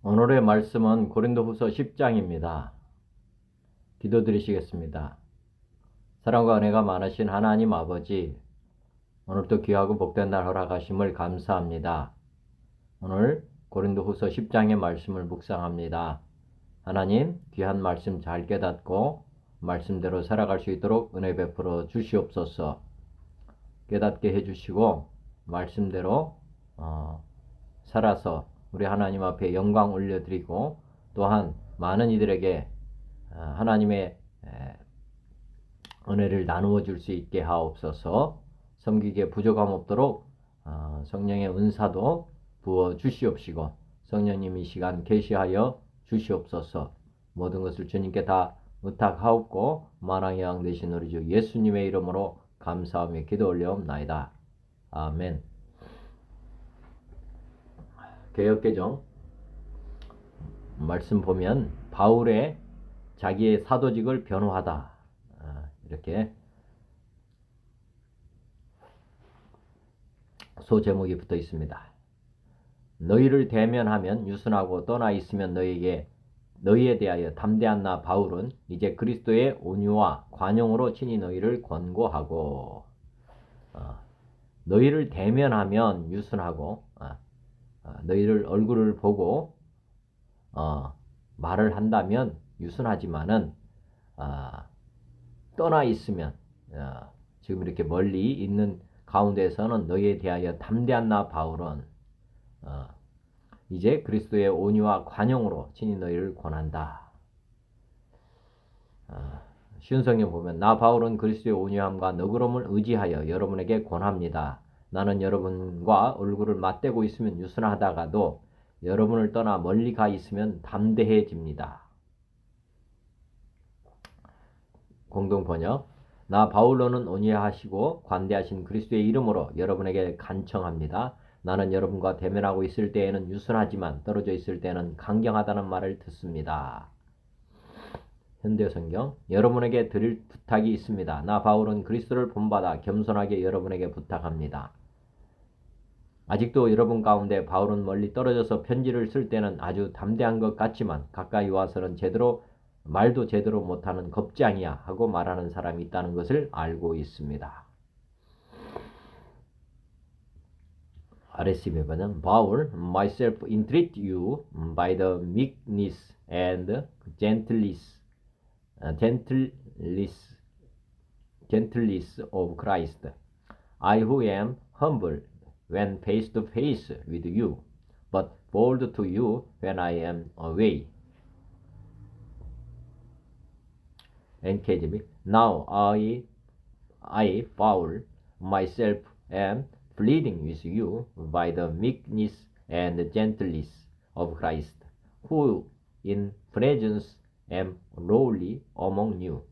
오늘의 말씀은 고린도후서 10장입니다. 기도드리시겠습니다. 사랑과 은혜가 많으신 하나님 아버지, 오늘도 귀하고 복된 날 허락하심을 감사합니다. 오늘 고린도후서 10장의 말씀을 묵상합니다. 하나님, 귀한 말씀 잘 깨닫고 말씀대로 살아갈 수 있도록 은혜 베풀어 주시옵소서. 깨닫게 해주시고 말씀대로 살아서 우리 하나님 앞에 영광 올려드리고 또한 많은 이들에게 하나님의 은혜를 나누어 줄 수 있게 하옵소서. 섬기기에 부족함 없도록 성령의 은사도 부어 주시옵시고 성령님 이 시간 계시하여 주시옵소서. 모든 것을 주님께 다 의탁하옵고 만왕의 왕 되신 우리 주 예수님의 이름으로 감사하며 기도 올려옵나이다. 아멘. 개역개정 말씀 보면 바울의 자기의 사도직을 변호하다 이렇게 소제목이 붙어 있습니다. 너희를 대면하면 유순하고 떠나 있으면 너희에 대하여 담대한 나 바울은 이제 그리스도의 온유와 관용으로 친히 너희를 권고하고 너희를 대면하면 유순하고 너희를 얼굴을 보고 말을 한다면 유순하지만은 떠나 있으면 지금 이렇게 멀리 있는 가운데서는 너희에 대하여 담대한 나 바울은 이제 그리스도의 온유와 관용으로 친히 너희를 권한다. 쉬운 성경 보면 나 바울은 그리스도의 온유함과 너그러움을 의지하여 여러분에게 권합니다. 나는 여러분과 얼굴을 맞대고 있으면 유순하다가도 여러분을 떠나 멀리 가 있으면 담대해집니다. 공동번역 나 바울로는 온유하시고 관대하신 그리스도의 이름으로 여러분에게 간청합니다. 나는 여러분과 대면하고 있을 때에는 유순하지만 떨어져 있을 때는 강경하다는 말을 듣습니다. 현대성경 여러분에게 드릴 부탁이 있습니다. 나 바울은 그리스도를 본받아 겸손하게 여러분에게 부탁합니다. 아직도 여러분 가운데 바울은 멀리 떨어져서 편지를 쓸 때는 아주 담대한 것 같지만 가까이 와서는 말도 제대로 못하는 겁장이야 하고 말하는 사람이 있다는 것을 알고 있습니다. RSV 버전 바울, myself entreat you by the meekness and gentleness of Christ. I who am humble when face to face with you, but bold to you when I am away. NKJV Now I Paul myself am pleading with you by the meekness and gentleness of Christ, who in presence am lowly among you,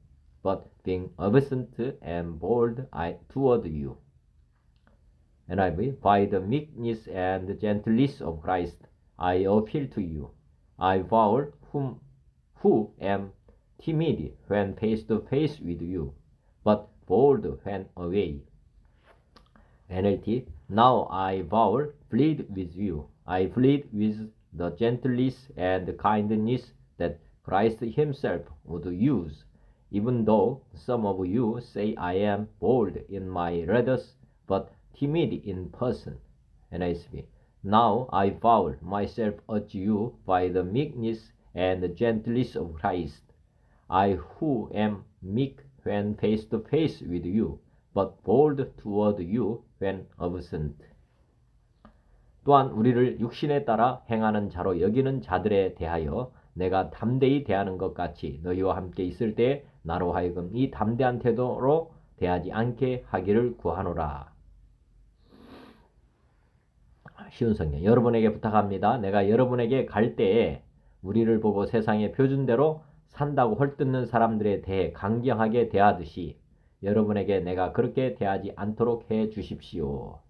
but being absent and bold toward you. NIV By the meekness and gentleness of Christ I appeal to you. I Paul who am timid when face to face with you, but bold when away. NLT Now I Paul plead with you. I plead with the gentleness and kindness that Christ himself would use, even though some of you say I am bold in my letters, but timid in person. NIV Now I Paul myself urge you by the meekness and gentleness of Christ. I who am meek when face to face with you, but bold toward you when absent. 또한 우리를 육신에 따라 행하는 자로 여기는 자들에 대하여 내가 담대히 대하는 것 같이 너희와 함께 있을 때 나로 하여금 이 담대한 태도로 대하지 않게 하기를 구하노라. 쉬운 성경 여러분에게 부탁합니다. 내가 여러분에게 갈 때에 우리를 보고 세상의 표준대로 산다고 헐뜯는 사람들에 대해 강경하게 대하듯이 여러분에게 내가 그렇게 대하지 않도록 해 주십시오.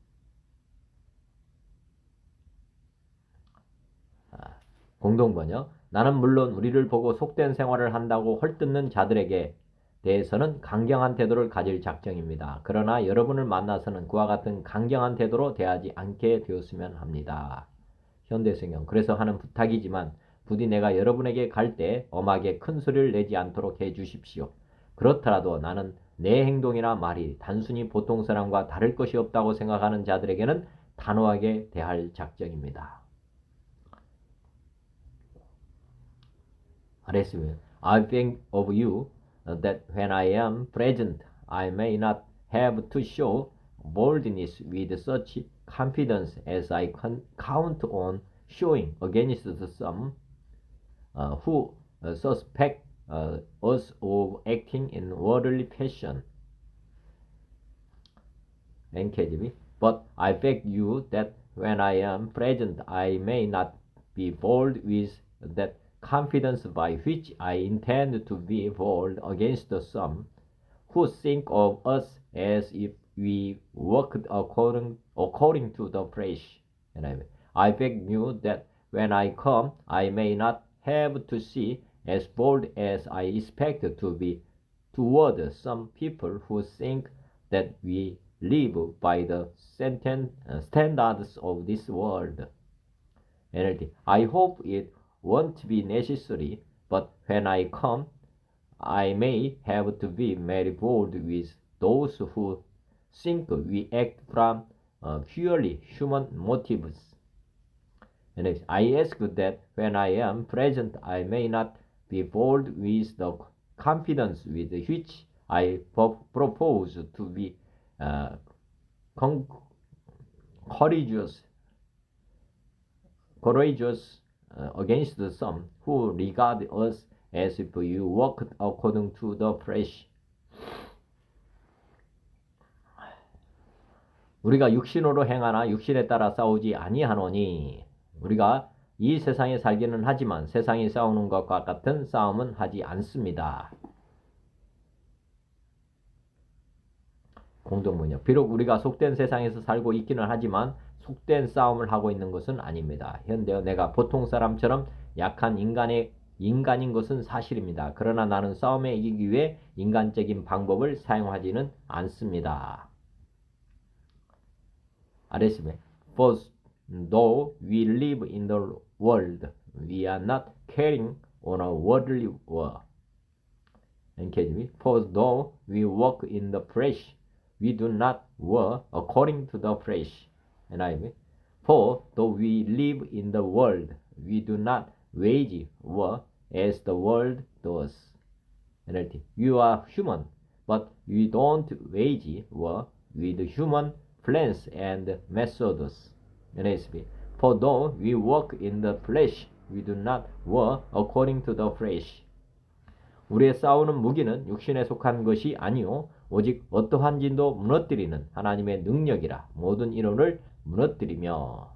공동번역 나는 물론 우리를 보고 속된 생활을 한다고 헐뜯는 자들에게 대해서는 강경한 태도를 가질 작정입니다. 그러나 여러분을 만나서는 그와 같은 강경한 태도로 대하지 않게 되었으면 합니다. 현대성경. 그래서 하는 부탁이지만 부디 내가 여러분에게 갈 때 엄하게 큰 소리를 내지 않도록 해 주십시오. 그렇더라도 나는 내 행동이나 말이 단순히 보통 사람과 다를 것이 없다고 생각하는 자들에게는 단호하게 대할 작정입니다. 알겠습니다. I think of you that when I am present, I may not have to show boldness with such confidence as I count on showing against some who suspect us of acting in worldly fashion. NKJV. But I beg you that when I am present, I may not be bold with that confidence by which I intend to be bold against some who think of us as if we worked according to the flesh. And I beg you that when I come, I may not have to see as bold as I expect to be toward some people who think that we live by the standards of this world. NLT. I hope it won't be necessary, but when I come, I may have to be very bold with those who think we act from purely human motives. And I ask that when I am present, I may not be bold with the confidence with which I propose to be courageous against some who regard us as if you walked according to the flesh. 우리가 육신으로 행하나 육신에 따라 싸우지 아니하노니 우리가 이 세상에 살기는 하지만 세상이 싸우는 것과 같은 싸움은 하지 않습니다. 공동문역. 비록 우리가 속된 세상에서 살고 있기는 하지만 속된 싸움을 하고 있는 것은 아닙니다. 현대어 내가 보통 사람처럼 약한 인간인 것은 사실입니다. 그러나 나는 싸움에 이기기 위해 인간적인 방법을 사용하지는 않습니다. 알겠습니다. For though we live in the world, we are not carrying on a worldly war. For though we walk in the flesh, we do not war according to the flesh. For though we live in the world, we do not wage war as the world does. NLT. You are human, but we don't wage war with human plans and methods. NSB. For though we walk in the flesh, we do not war according to the flesh. 우리의 싸우는 무기는 육신에 속한 것이 아니요 오직 어떠한 진도 무너뜨리는 하나님의 능력이라 모든 이론을 무너뜨리며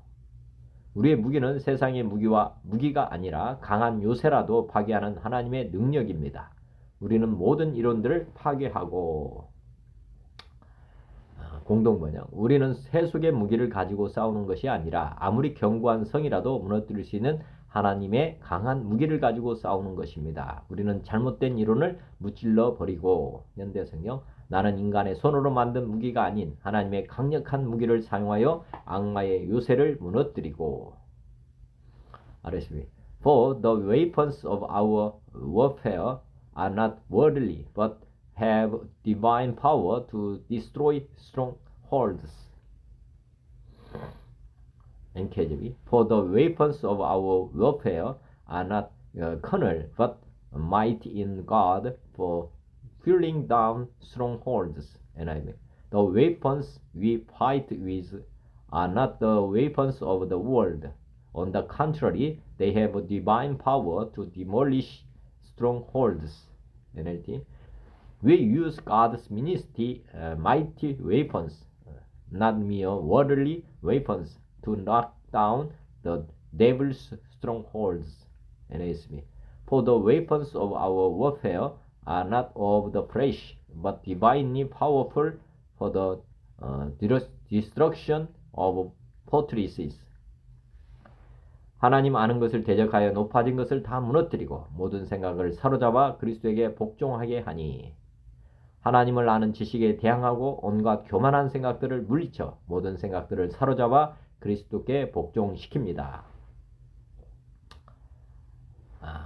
우리의 무기는 세상의 무기가 아니라 강한 요새라도 파괴하는 하나님의 능력입니다. 우리는 모든 이론들을 파괴하고 공동번역. 우리는 세속의 무기를 가지고 싸우는 것이 아니라 아무리 견고한 성이라도 무너뜨릴 수 있는 하나님의 강한 무기를 가지고 싸우는 것입니다. 우리는 잘못된 이론을 무찔러 버리고 현대성경 나는 인간의 손으로 만든 무기가 아닌 하나님의 강력한 무기를 사용하여 악마의 요새를 무너뜨리고 알겠습니다. For the weapons of our warfare are not worldly, but have divine power to destroy strongholds. NKJV. For the weapons of our warfare are not carnal, but mighty in God for pulling down strongholds. NIV. The weapons we fight with are not the weapons of the world. On the contrary, they have divine power to demolish strongholds. NLT. We use God's mighty weapons, not mere worldly weapons, to knock down the devil's strongholds. NASB. For the weapons of our warfare are not of the flesh, but divinely powerful for the destruction of fortresses. 하나님 아는 것을 대적하여 높아진 것을 다 무너뜨리고 모든 생각을 사로잡아 그리스도에게 복종하게 하니 하나님을 아는 지식에 대항하고 온갖 교만한 생각들을 물리쳐 모든 생각들을 사로잡아 그리스도께 복종시킵니다.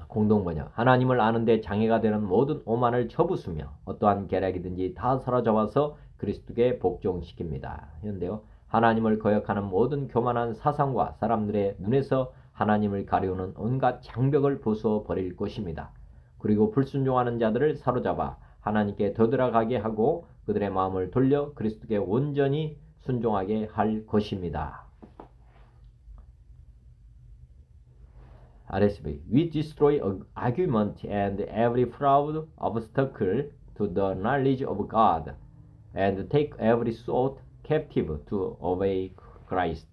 공동번역. 하나님을 아는데 장애가 되는 모든 오만을 쳐부수며 어떠한 계략이든지 다 사로잡아서 그리스도께 복종시킵니다. 현대요. 하나님을 거역하는 모든 교만한 사상과 사람들의 눈에서 하나님을 가리우는 온갖 장벽을 부수어 버릴 것입니다. 그리고 불순종하는 자들을 사로잡아 하나님께 되돌아가게 하고 그들의 마음을 돌려 그리스도께 온전히 순종하게 할 것입니다. RSV. We destroy argument and every proud obstacle to the knowledge of God and take every thought captive to obey Christ.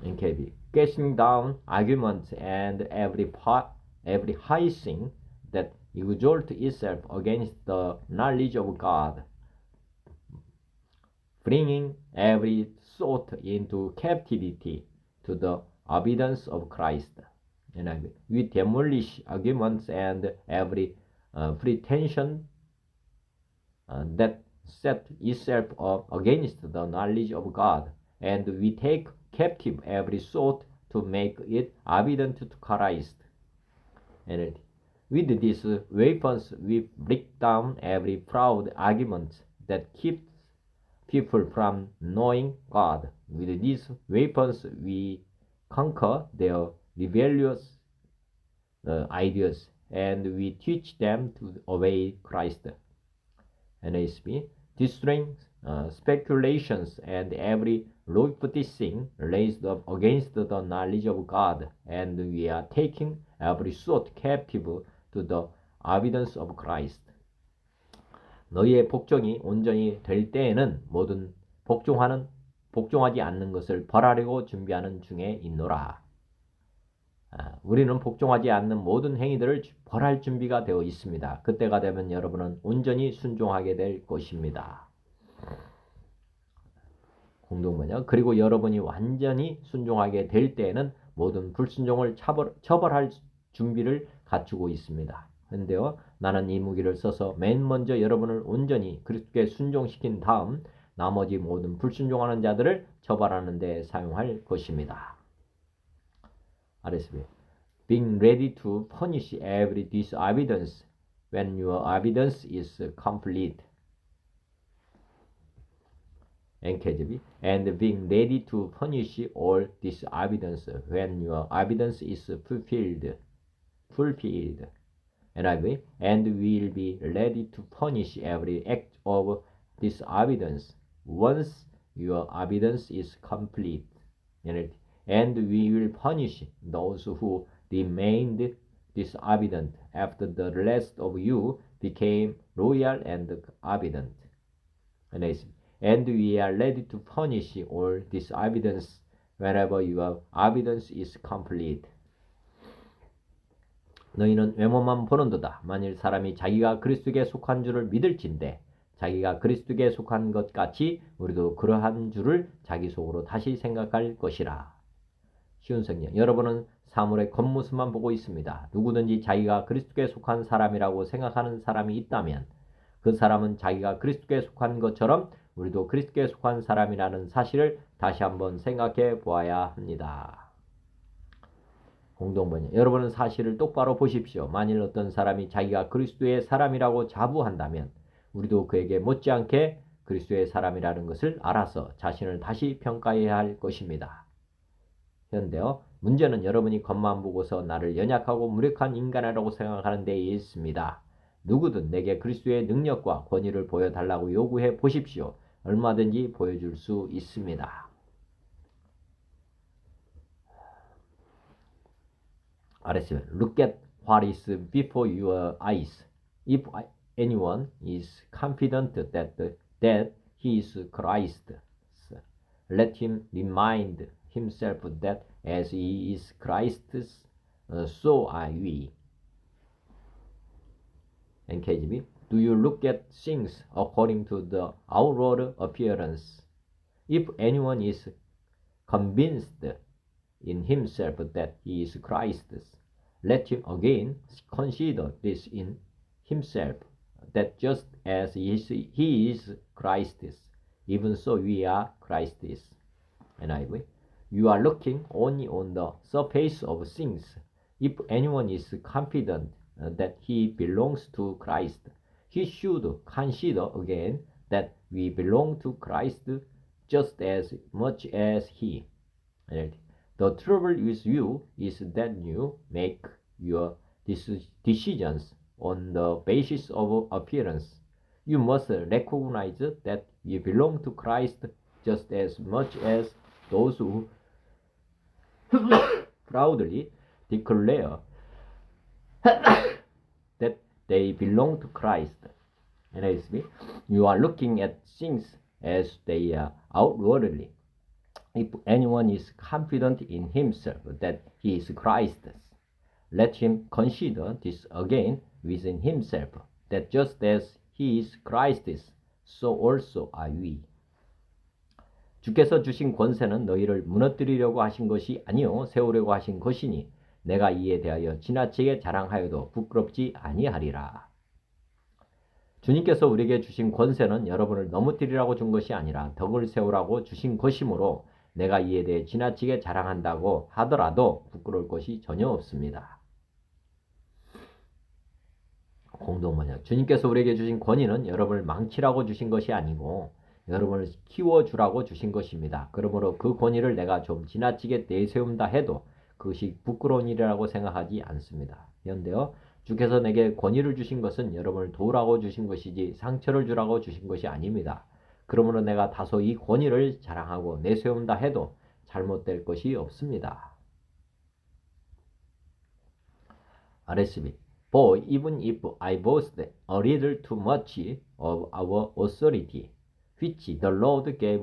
NKB. Casting down arguments and every high thing that exalts itself against the knowledge of God, bringing every thought into captivity to the obedience of Christ. And we demolish arguments and every pretension that set itself up against the knowledge of God, and we take captive every thought to make it obedient to Christ. And with these weapons we break down every proud argument that keeps people from knowing God. With these weapons we conquer their rebellious ideas, and we teach them to obey Christ. NASB. Destroying speculations and every lofty thing raised up against the knowledge of God, and we are taking every thought captive to the obedience of Christ. 너희의 복종이 온전히 될 때에는 모든 복종하지 않는 것을 벌하려고 준비하는 중에 있노라. 우리는 복종하지 않는 모든 행위들을 벌할 준비가 되어 있습니다. 그때가 되면 여러분은 온전히 순종하게 될 것입니다. 공동번역. 그리고 여러분이 완전히 순종하게 될 때에는 모든 불순종을 처벌할 준비를 갖추고 있습니다. 그런데요, 나는 이 무기를 써서 맨 먼저 여러분을 온전히 그리스도께 순종시킨 다음 나머지 모든 불순종하는 자들을 처벌하는 데 사용할 것입니다. RSV. Being ready to punish every disobedience when your obedience is complete. NKJV. And being ready to punish all disobedience when your obedience is fulfilled. NIV. And will be ready to punish every act of disobedience once your obedience is complete. NLT. And we will punish those who remained disobedient after the rest of you became loyal and obedient. And we are ready to punish all disobedience whenever your obedience is complete. 너희는 외모만 보는도다. 만일 사람이 자기가 그리스도께 속한 줄을 믿을진대 자기가 그리스도께 속한 것 같이 우리도 그러한 줄을 자기 속으로 다시 생각할 것이라. 쉬운 성경. 여러분은 사물의 겉모습만 보고 있습니다. 누구든지 자기가 그리스도께 속한 사람이라고 생각하는 사람이 있다면 그 사람은 자기가 그리스도께 속한 것처럼 우리도 그리스도께 속한 사람이라는 사실을 다시 한번 생각해 보아야 합니다. 공동번역. 여러분은 사실을 똑바로 보십시오. 만일 어떤 사람이 자기가 그리스도의 사람이라고 자부한다면 우리도 그에게 못지않게 그리스도의 사람이라는 것을 알아서 자신을 다시 평가해야 할 것입니다. 그런데요, 문제는 여러분이 겉만 보고서 나를 연약하고 무력한 인간이라고 생각하는 데에 있습니다. 누구든 내게 그리스도의 능력과 권위를 보여달라고 요구해 보십시오. 얼마든지 보여줄 수 있습니다. 알았어요. Look at what is before your eyes. If anyone is confident that he is Christ, let him remind himself that as he is Christ's, so are we. NKJV. Do you look at things according to the outward appearance? If anyone is convinced in himself that he is Christ's, let him again consider this in himself, that just as he is Christ's, even so we are Christ's. NIV. You are looking only on the surface of things, If anyone is confident that he belongs to Christ, he should consider again that we belong to Christ just as much as he. The trouble with you is that you make your decisions on the basis of appearance. You must recognize that we belong to Christ just as much as those who proudly declare that they belong to Christ. NASB, you are looking at things as they are outwardly. If anyone is confident in himself that he is Christ's, let him consider this again within himself, that just as he is Christ's, so also are we. 주께서 주신 권세는 너희를 무너뜨리려고 하신 것이 아니요 세우려고 하신 것이니 내가 이에 대하여 지나치게 자랑하여도 부끄럽지 아니하리라. 주님께서 우리에게 주신 권세는 여러분을 넘어뜨리라고 준 것이 아니라 덕을 세우라고 주신 것이므로 내가 이에 대해 지나치게 자랑한다고 하더라도 부끄러울 것이 전혀 없습니다. 공동번역. 주님께서 우리에게 주신 권위는 여러분을 망치라고 주신 것이 아니고 여러분을 키워주라고 주신 것입니다. 그러므로 그 권위를 내가 좀 지나치게 내세운다 해도 그것이 부끄러운 일이라고 생각하지 않습니다. 그런데요, 주께서 내게 권위를 주신 것은 여러분을 도우라고 주신 것이지 상처를 주라고 주신 것이 아닙니다. 그러므로 내가 다소 이 권위를 자랑하고 내세운다 해도 잘못될 것이 없습니다. RSB. For even if I boast a little too much of our authority, which the Lord gave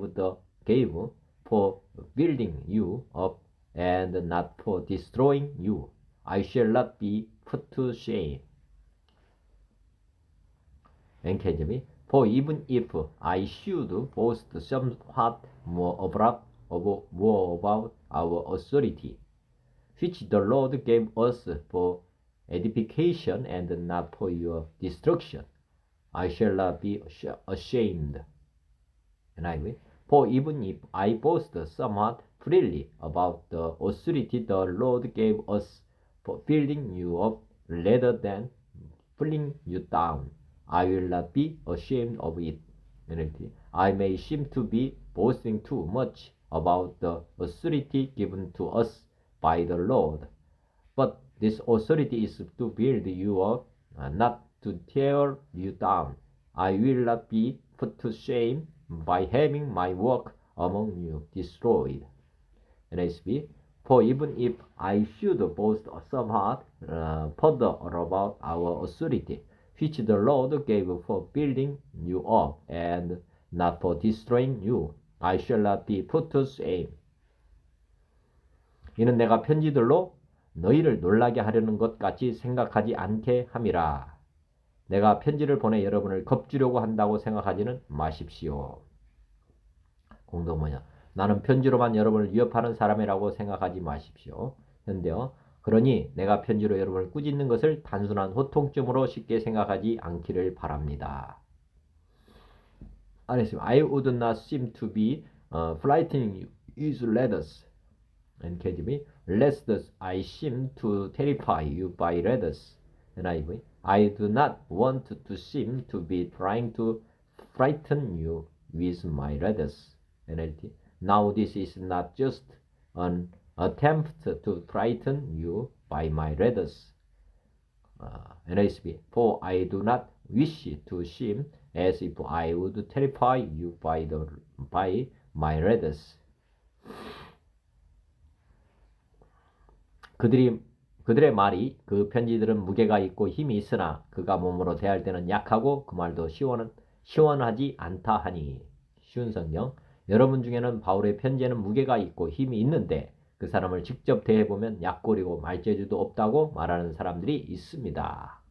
for building you up and not for destroying you, I shall not be put to shame. NKJV. For even if I should boast somewhat more about our authority, which the Lord gave us for edification and not for your destruction, I shall not be ashamed. NIV. For even if I boast somewhat freely about the authority the Lord gave us for building you up rather than pulling you down, I will not be ashamed of it. NLT. I may seem to be boasting too much about the authority given to us by the Lord, but this authority is to build you up, not to tear you down. I will not be put to shame by having my work among you destroyed. NSB. For even if I should boast somewhat further about our authority, which the Lord gave for building you up and not for destroying you, I shall not be put to shame. 이는 내가 편지들로 너희를 놀라게 하려는 것 같이 생각하지 않게 함이라. 내가 편지를 보내 여러분을 겁주려고 한다고 생각하지는 마십시오. 공동번역. 나는 편지로만 여러분을 위협하는 사람이라고 생각하지 마십시오. 현대어. 그러니 내가 편지로 여러분을 꾸짖는 것을 단순한 호통쯤으로 쉽게 생각하지 않기를 바랍니다. I would not seem to be frightening you with letters. NKJV. Lest I seem to terrify you by letters. NIV. I do not want to seem to be trying to frighten you with my letters. NLT. Now this is not just an attempt to frighten you by my letters. NASB. For I do not wish to seem as if I would terrify you by my letters. 그들의 말이 그 편지들은 무게가 있고 힘이 있으나 그가 몸으로 대할 때는 약하고 그 말도 시원하지 않다 하니. 쉬운 성경. 여러분 중에는 바울의 편지에는 무게가 있고 힘이 있는데 그 사람을 직접 대해보면 약골이고 말재주도 없다고 말하는 사람들이 있습니다.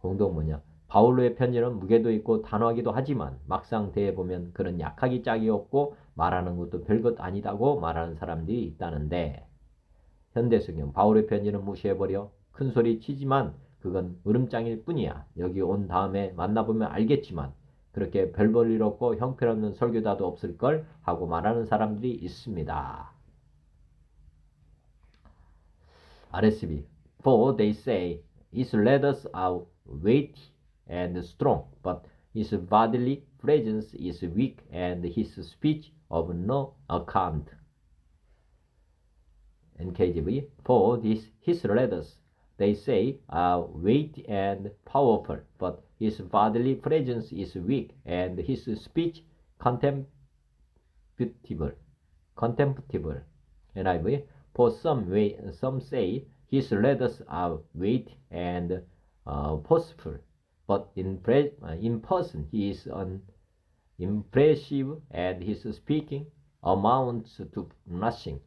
공동문역. 바울의 편지는 무게도 있고 단호하기도 하지만 막상 대해보면 그는 약하기 짝이 없고 말하는 것도 별것 아니다고 말하는 사람들이 있다는데, 현대성경. 바울의 편지는 무시해버려. 큰 소리 치지만 그건 으름장일 뿐이야. 여기 온 다음에 만나보면 알겠지만 그렇게 별 볼 일 없고 형편없는 설교자도 없을걸 하고 말하는 사람들이 있습니다. RSV. For they say, his letters are weighty and strong, but his bodily presence is weak and his speech of no account. NKJV. For his letters, they say, are weighty and powerful, but his bodily presence is weak and his speech contemptible. NIV. For some say his letters are weighty and forceful, but in person he is unimpressive and his speaking amounts to nothing.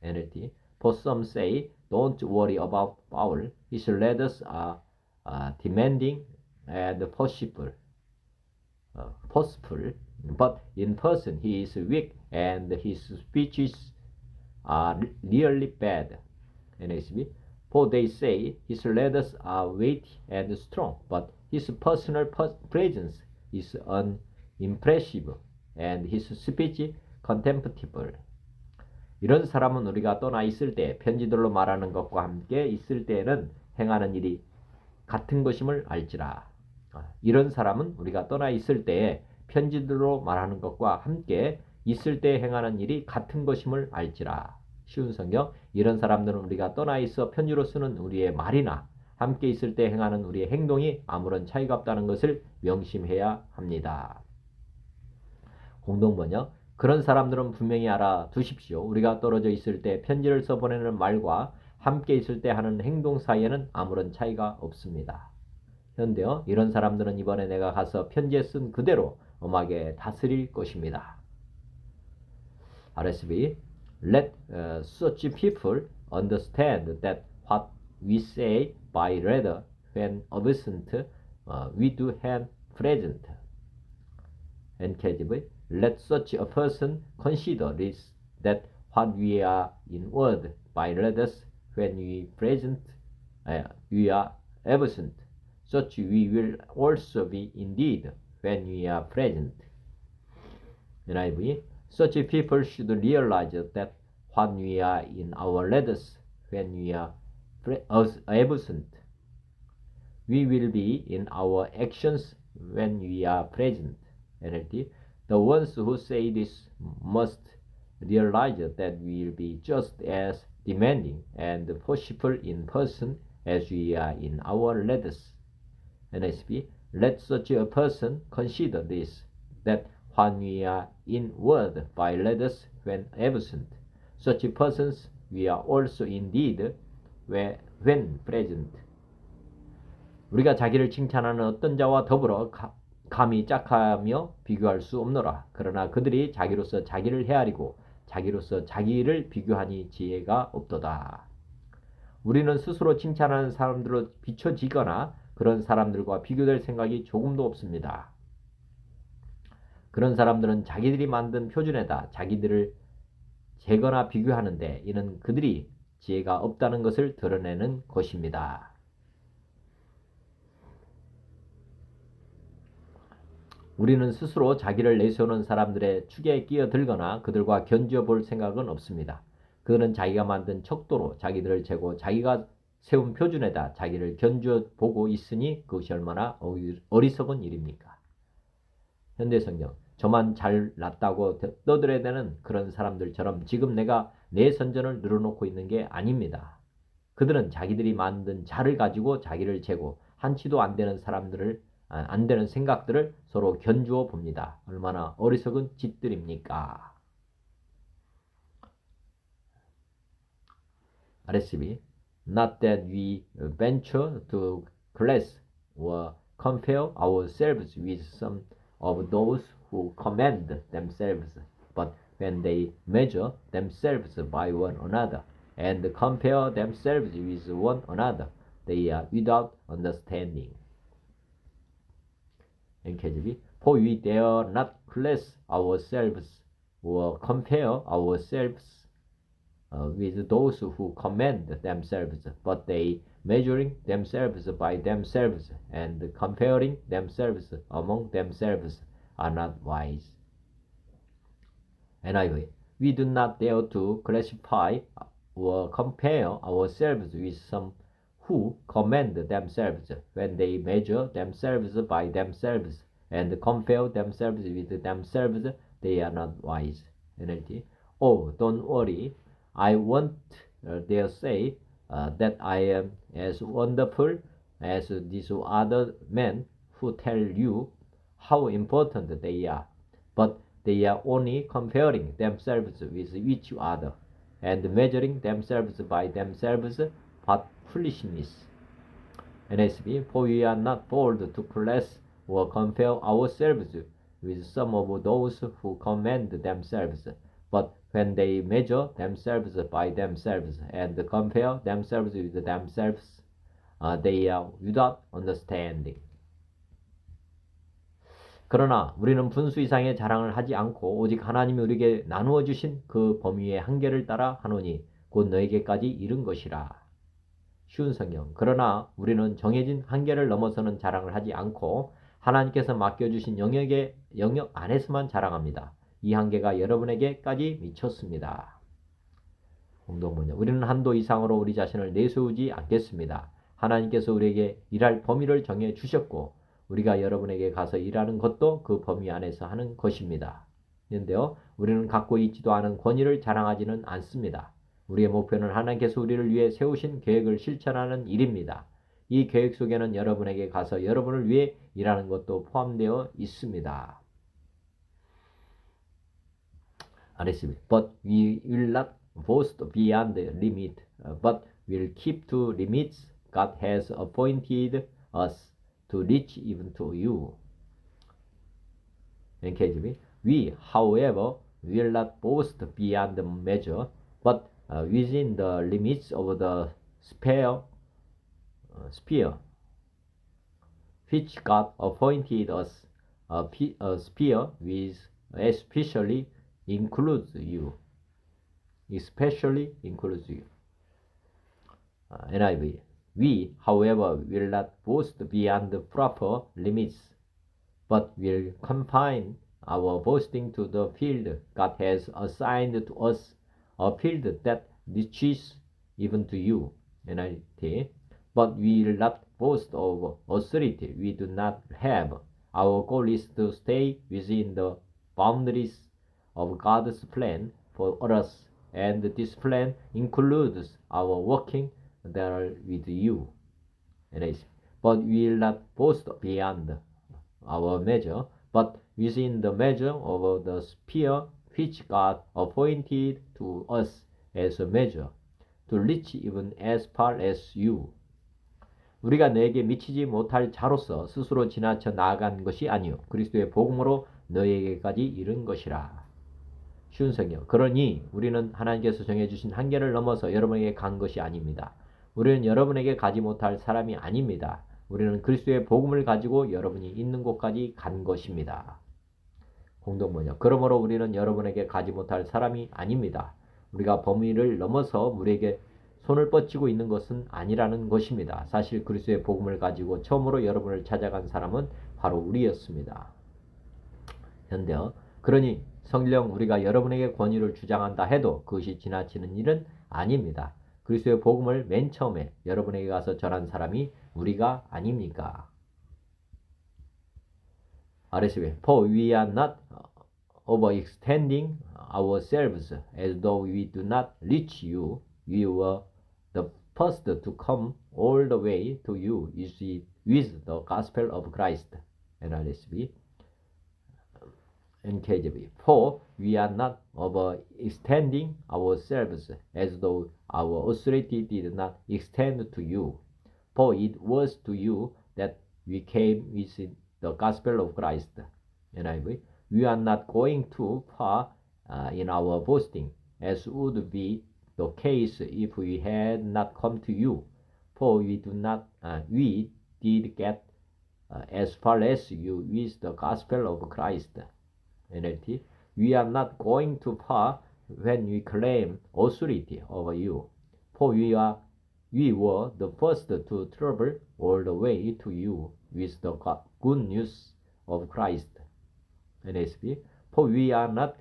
NLT. For some say, don't worry about Paul. His letters are demanding and forceful, but in person he is weak and his speeches are really bad. NSB. For they say his letters are weighty and strong, but his personal presence is unimpressive and his speech contemptible. 이런 사람은 우리가 떠나 있을 때 편지들로 말하는 것과 함께 있을 때에는 행하는 일이 같은 것임을 알지라. 이런 사람은 우리가 떠나 있을 때에 편지들로 말하는 것과 함께 있을 때 행하는 일이 같은 것임을 알지라. 쉬운 성경. 이런 사람들은 우리가 떠나 있어 편지로 쓰는 우리의 말이나 함께 있을 때 행하는 우리의 행동이 아무런 차이가 없다는 것을 명심해야 합니다. 공동번역. 그런 사람들은 분명히 알아두십시오. 우리가 떨어져 있을 때 편지를 써보내는 말과 함께 있을 때 하는 행동 사이에는 아무런 차이가 없습니다. 현대어. 이런 사람들은 이번에 내가 가서 편지에 쓴 그대로 엄하게 다스릴 것입니다. RSV. Let such people understand that what we say by letter when absent we do have present. NKJV. Let such a person consider this, that what we are in word by letters when we are absent, such we will also be indeed when we are present. NIV. Such people should realize that what we are in our letters when we are absent, we will be in our actions when we are present. NLT. The ones who say this must realize that we will be just as demanding and forceful in person as we are in our letters. NSB. Let such a person consider this, that when we are in word by letters when absent, such persons we are also indeed when present. 우리가 자기를 칭찬하는 어떤 자와 더불어 감히 짝하며 비교할 수 없노라. 그러나 그들이 자기로서 자기를 헤아리고 자기로서 자기를 비교하니 지혜가 없도다. 우리는 스스로 칭찬하는 사람들로 비춰지거나 그런 사람들과 비교될 생각이 조금도 없습니다. 그런 사람들은 자기들이 만든 표준에다 자기들을 재거나 비교하는데 이는 그들이 지혜가 없다는 것을 드러내는 것입니다. 우리는 스스로 자기를 내세우는 사람들의 축에 끼어들거나 그들과 견주어 볼 생각은 없습니다. 그들은 자기가 만든 척도로 자기들을 재고 자기가 세운 표준에다 자기를 견주어 보고 있으니 그것이 얼마나 어리석은 일입니까? 현대성경. 저만 잘났다고 떠들어야 되는 그런 사람들처럼 지금 내가 내 선전을 늘어놓고 있는 게 아닙니다. 그들은 자기들이 만든 자를 가지고 자기를 재고 한치도 안 되는 생각들을 서로 견주어 봅니다. 얼마나 어리석은 짓들입니까? RSV. Not that we venture to class or compare ourselves with some of those who commend themselves, but when they measure themselves by one another and compare themselves with one another, they are without understanding. NKJV. For we dare not class ourselves or compare ourselves with those who commend themselves, but they measuring themselves by themselves and comparing themselves among themselves are not wise. NIV. We do not dare to classify or compare ourselves with some who commend themselves when they measure themselves by themselves and compare themselves with themselves, they are not wise. NLT. Oh, don't worry. I won't dare say that I am as wonderful as these other men who tell you how important they are, but they are only comparing themselves with each other and measuring themselves by themselves, but foolishness. NSB, for we are not bold to class or compare ourselves with some of those who commend themselves, but when they measure themselves by themselves and compare themselves with themselves, they are without understanding. 그러나 우리는 분수 이상의 자랑을 하지 않고 오직 하나님이 우리에게 나누어 주신 그 범위의 한계를 따라 하노니 곧 너에게까지 이른 것이라. 쉬운 성경. 그러나 우리는 정해진 한계를 넘어서는 자랑을 하지 않고 하나님께서 맡겨주신 영역 안에서만 자랑합니다. 이 한계가 여러분에게까지 미쳤습니다. 공동번역. 우리는 한도 이상으로 우리 자신을 내세우지 않겠습니다. 하나님께서 우리에게 일할 범위를 정해 주셨고 우리가 여러분에게 가서 일하는 것도 그 범위 안에서 하는 것입니다. 그런데요, 우리는 갖고 있지도 않은 권위를 자랑하지는 않습니다. 우리의 목표는 하나님께서 우리를 위해 세우신 계획을 실천하는 일입니다. 이 계획 속에는 여러분에게 가서 여러분을 위해 일하는 것도 포함되어 있습니다. 알겠습니다. But we will not boast beyond the limit, but will keep to limits God has appointed us to reach even to you. NKJV. We, however, will not boast beyond measure, but within the limits of the sphere which God appointed us, a sphere which especially includes you. NIV. We, however, will not boast beyond the proper limits, but will confine our boasting to the field God has assigned to us, a field that reaches even to you. NIT. But we will not boast of authority we do not have. Our goal is to stay within the boundaries of God's plan for us, and this plan includes our working there with you. But we will not boast beyond our measure, but within the measure of the sphere which God appointed to us as a measure, to reach even as far as you. 우리가 너에게 미치지 못할 자로서 스스로 지나쳐 나아간 것이 아니요 그리스도의 복음으로 너에게까지 이른 것이라. 쉬운 성경. 그러니 우리는 하나님께서 정해주신 한계를 넘어서 여러분에게 간 것이 아닙니다. 우리는 여러분에게 가지 못할 사람이 아닙니다. 우리는 그리스도의 복음을 가지고 여러분이 있는 곳까지 간 것입니다. 공동번역. 그러므로 우리는 여러분에게 가지 못할 사람이 아닙니다. 우리가 범위를 넘어서 우리에게 손을 뻗치고 있는 것은 아니라는 것입니다. 사실 그리스도의 복음을 가지고 처음으로 여러분을 찾아간 사람은 바로 우리였습니다. 현대어. 그러니 성령 우리가 여러분에게 권위를 주장한다 해도 그것이 지나치는 일은 아닙니다. 그리스도의 복음을 맨 처음에 여러분에게 가서 전한 사람이 우리가 아닙니까? RSV. For we are not overextending ourselves as though we do not reach you. We were the first to come all the way to you with the gospel of Christ. NRSV. NKJV. For we are not overextending ourselves as though our authority did not extend to you. For it was to you that we came with the gospel of Christ. NIV. We are not going too far in our boasting, as would be the case if we had not come to you. For we did get as far as you with the gospel of Christ. NLT. We are not going too far when we claim authority over you. For we were the first to travel all the way to you with the good news of Christ. NSB. For we are not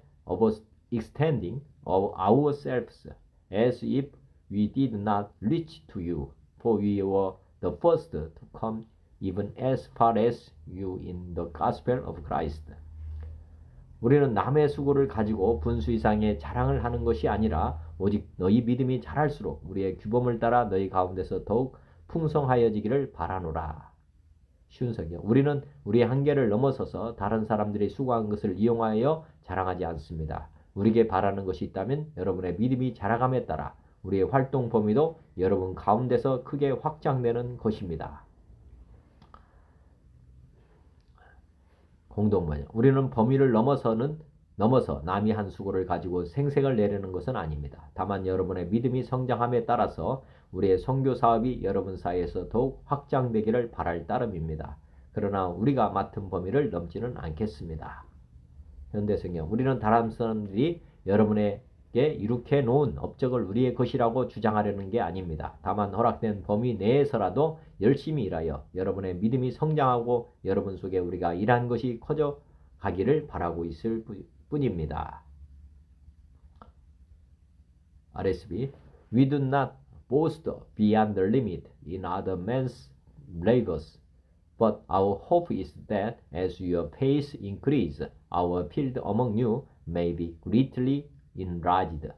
extending ourselves as if we did not reach to you, for we were the first to come even as far as you in the gospel of Christ. 우리는 남의 수고를 가지고 분수 이상의 자랑을 하는 것이 아니라 오직 너희 믿음이 자랄수록 우리의 규범을 따라 너희 가운데서 더욱 풍성하여지기를 바라노라. 쉬운 성경. 우리는 우리의 한계를 넘어서서 다른 사람들이 수고한 것을 이용하여 자랑하지 않습니다. 우리에게 바라는 것이 있다면 여러분의 믿음이 자라감에 따라 우리의 활동 범위도 여러분 가운데서 크게 확장되는 것입니다. 공동번역. 우리는 범위를 넘어서 남이 한 수고를 가지고 생색을 내려는 것은 아닙니다. 다만 여러분의 믿음이 성장함에 따라서 우리의 선교 사업이 여러분 사이에서 더욱 확장되기를 바랄 따름입니다. 그러나 우리가 맡은 범위를 넘지는 않겠습니다. 현대성경. 우리는 다른 사람들이 여러분에게 이룩해 놓은 업적을 우리의 것이라고 주장하려는 게 아닙니다. 다만 허락된 범위 내에서라도 열심히 일하여 여러분의 믿음이 성장하고 여러분 속에 우리가 일한 것이 커져 가기를 바라고 있을 뿐입니다. RSB. We do not boast beyond the limit in other men's labors, but our hope is that as your pace increase, our field among you may be greatly enlarged.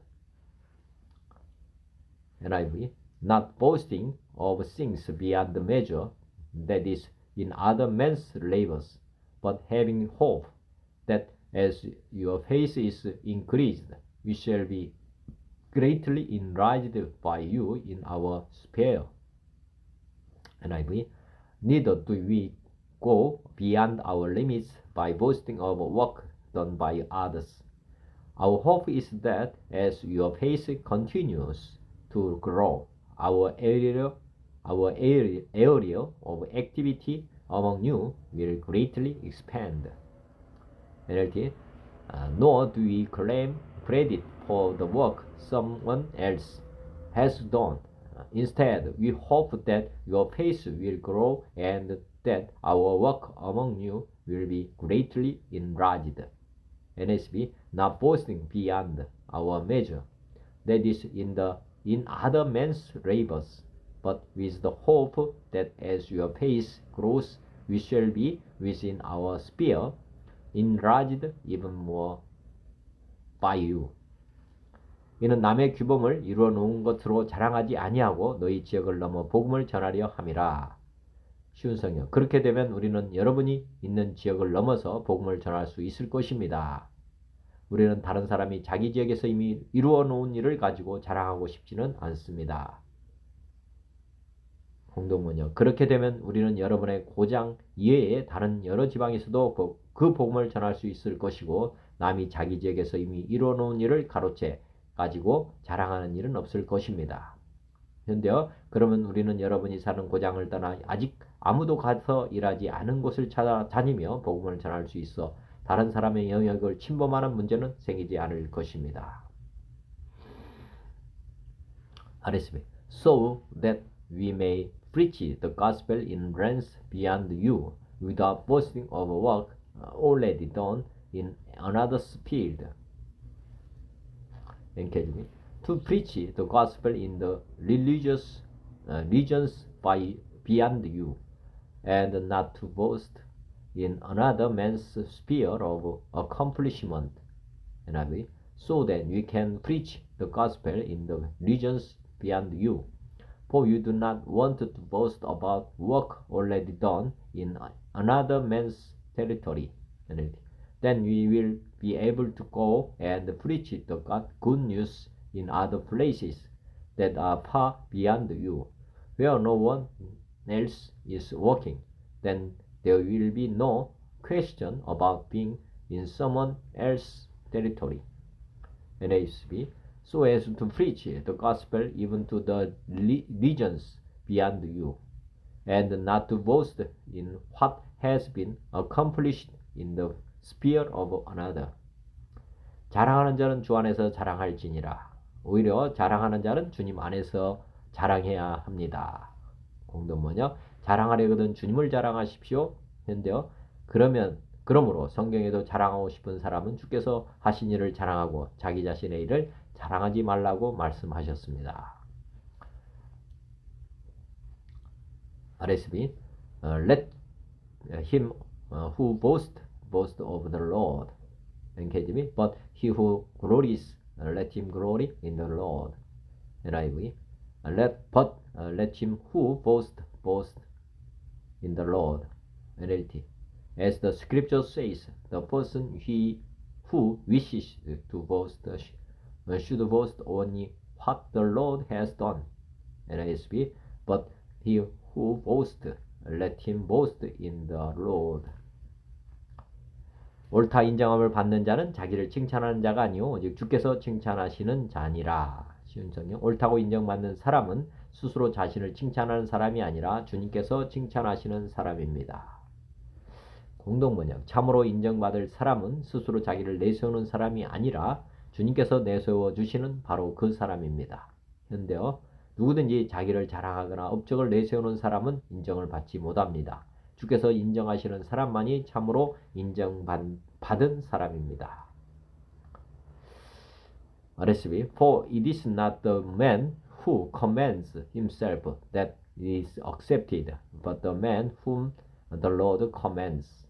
NIV. Not boasting of things beyond the measure, that is, in other men's labors, but having hope that as your faith is increased, we shall be greatly enlarged by you in our sphere. NIV. Neither do we go beyond our limits by boasting of work done by others. Our hope is that as your faith continues to grow, our area of activity among you will greatly expand. NLT. Nor do we claim credit for the work someone else has done. Instead, we hope that your faith will grow and that our work among you will be greatly enlarged. NSB. Not boasting beyond our measure, that is in other men's labors, but with the hope that as your faith grows, we shall be within our sphere, enlarged even more by you. 이는 남의 규범을 이루어 놓은 것으로 자랑하지 아니하고 너희 지역을 넘어 복음을 전하려 함이라. 쉬운 성경. 그렇게 되면 우리는 여러분이 있는 지역을 넘어서 복음을 전할 수 있을 것입니다. 우리는 다른 사람이 자기 지역에서 이미 이루어 놓은 일을 가지고 자랑하고 싶지는 않습니다. 공동번역. 그렇게 되면 우리는 여러분의 고장 이외에 다른 여러 지방에서도 그 복음을 전할 수 있을 것이고 남이 자기 지역에서 이미 이루어 놓은 일을 가로채 가지고 자랑하는 일은 없을 것입니다. 현대어. 그러면 우리는 여러분이 사는 고장을 떠나 아직 아무도 가서 일하지 않은 곳을 찾아다니며 복음을 전할 수 있어 다른 사람의 영역을 침범하는 문제는 생기지 않을 것입니다. RSB. So that we may preach the gospel in lands beyond you, without boasting of work already done in another's field. NKJV. To preach the gospel in the religious regions beyond you, and not to boast in another man's sphere of accomplishment. NIV. So that we can preach the gospel in the regions beyond you. For you do not want to boast about work already done in another man's territory. NIV. Then we will be able to go and preach the good news in other places that are far beyond you, where no one else is working. Then there will be no question about being in someone else's territory. NASB. So as to preach the gospel even to the regions beyond you, and not to boast in what has been accomplished in the sphere of another. 자랑하는 자는 주 안에서 자랑할지니라. 오히려 자랑하는 자는 주님 안에서 자랑해야 합니다. 공동번역. 자랑하려거든 주님을 자랑하십시오. 현대어. 그러므로 성경에도 자랑하고 싶은 사람은 주께서 하신 일을 자랑하고 자기 자신의 일을 자랑하지 말라고 말씀하셨습니다. RSV let him who boast of the Lord. NKJV but he who glories let him glory in the Lord. NIV let him who boast in the Lord. NLT as the scripture says, the person who wishes to boast should boast only what the Lord has done. NISB but he who boasts let him boast in the Lord. 옳다 인정함을 받는 자는 자기를 칭찬하는 자가 아니요 오직 주께서 칭찬하시는 자니라. 쉬운 성경. 옳다고 인정받는 사람은 스스로 자신을 칭찬하는 사람이 아니라 주님께서 칭찬하시는 사람입니다. 공동번역. 참으로 인정받을 사람은 스스로 자기를 내세우는 사람이 아니라 주님께서 내세워 주시는 바로 그 사람입니다. 현대어. 누구든지 자기를 자랑하거나 업적을 내세우는 사람은 인정을 받지 못합니다. 주께서 인정하시는 사람만이 참으로 인정받은 사람입니다. RSV For it is not the man who commends himself that is accepted, but the man whom the Lord commends.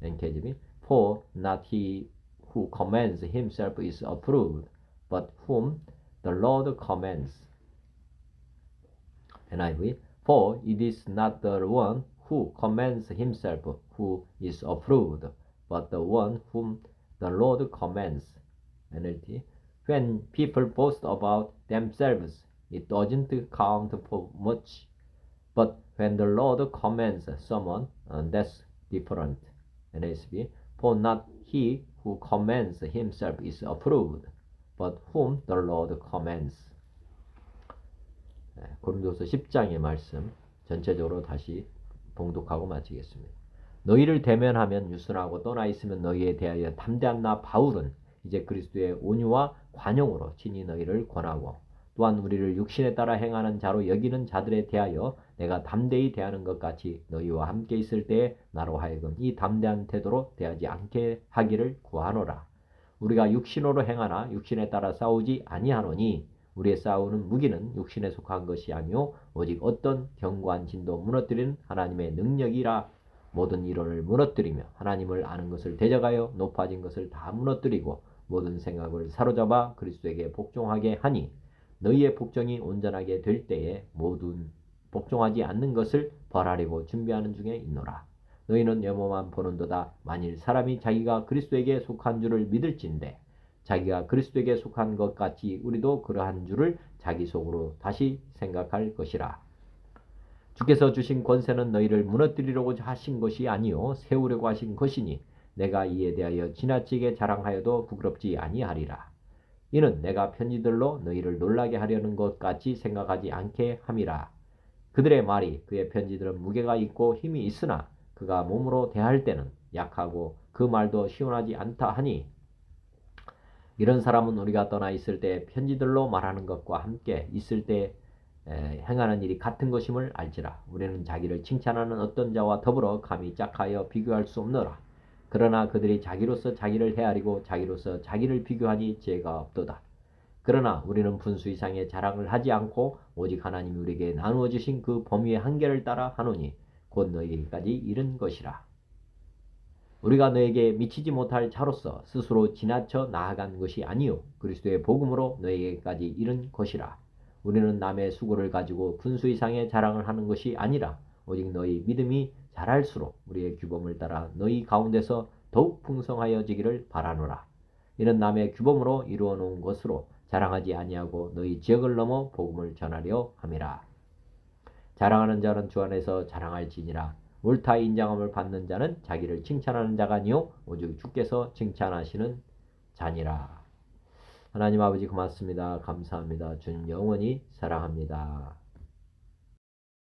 NKJV For not he who commends himself is approved, but whom the Lord commends. NIV For it is not the one who commends himself who is approved, but the one whom the Lord commends. NLT When people boast about themselves, it doesn't count for much. But when the Lord commends someone, that's different. NASB For not he who commends himself is approved, but whom the Lord commends. 고린도서 10장의 말씀 전체적으로 다시 봉독하고 마치겠습니다. 너희를 대면하면 유순하고 떠나 있으면 너희에 대하여 담대한 나 바울은 이제 그리스도의 온유와 관용으로 친히 너희를 권하고 또한 우리를 육신에 따라 행하는 자로 여기는 자들에 대하여 내가 담대히 대하는 것 같이 너희와 함께 있을 때에 나로 하여금 이 담대한 태도로 대하지 않게 하기를 구하노라. 우리가 육신으로 행하나 육신에 따라 싸우지 아니하노니 우리의 싸우는 무기는 육신에 속한 것이 아니오 오직 어떤 견고한 진도 무너뜨리는 하나님의 능력이라. 모든 이론을 무너뜨리며 하나님을 아는 것을 대적하여 높아진 것을 다 무너뜨리고 모든 생각을 사로잡아 그리스도에게 복종하게 하니 너희의 복종이 온전하게 될 때에 모든 복종하지 않는 것을 벌하려고 준비하는 중에 있노라. 너희는 여모만 보는도다. 만일 사람이 자기가 그리스도에게 속한 줄을 믿을진대 자기가 그리스도에게 속한 것 같이 우리도 그러한 줄을 자기 속으로 다시 생각할 것이라. 주께서 주신 권세는 너희를 무너뜨리려고 하신 것이 아니요 세우려고 하신 것이니 내가 이에 대하여 지나치게 자랑하여도 부끄럽지 아니하리라. 이는 내가 편지들로 너희를 놀라게 하려는 것 같이 생각하지 않게 함이라. 그들의 말이 그의 편지들은 무게가 있고 힘이 있으나 그가 몸으로 대할 때는 약하고 그 말도 시원하지 않다 하니 이런 사람은 우리가 떠나 있을 때 편지들로 말하는 것과 함께 있을 때 행하는 일이 같은 것임을 알지라. 우리는 자기를 칭찬하는 어떤 자와 더불어 감히 짝하여 비교할 수 없노라. 그러나 그들이 자기로서 자기를 헤아리고 자기로서 자기를 비교하니 죄가 없도다. 그러나 우리는 분수 이상의 자랑을 하지 않고 오직 하나님이 우리에게 나누어 주신 그 범위의 한계를 따라 하노니 곧 너희에게까지 이른 것이라. 우리가 너에게 미치지 못할 자로서 스스로 지나쳐 나아간 것이 아니요 그리스도의 복음으로 너에게까지 이른 것이라. 우리는 남의 수고를 가지고 분수 이상의 자랑을 하는 것이 아니라 오직 너희 믿음이 자랄수록 우리의 규범을 따라 너희 가운데서 더욱 풍성하여지기를 바라노라. 이는 남의 규범으로 이루어 놓은 것으로 자랑하지 아니하고 너희 지역을 넘어 복음을 전하려 함이라. 자랑하는 자는 주 안에서 자랑할지니라. 옳다 인정함을 받는 자는 자기를 칭찬하는 자가 아니요 오직 주께서 칭찬하시는 자니라. 하나님 아버지 고맙습니다. 감사합니다. 주님 영원히 사랑합니다.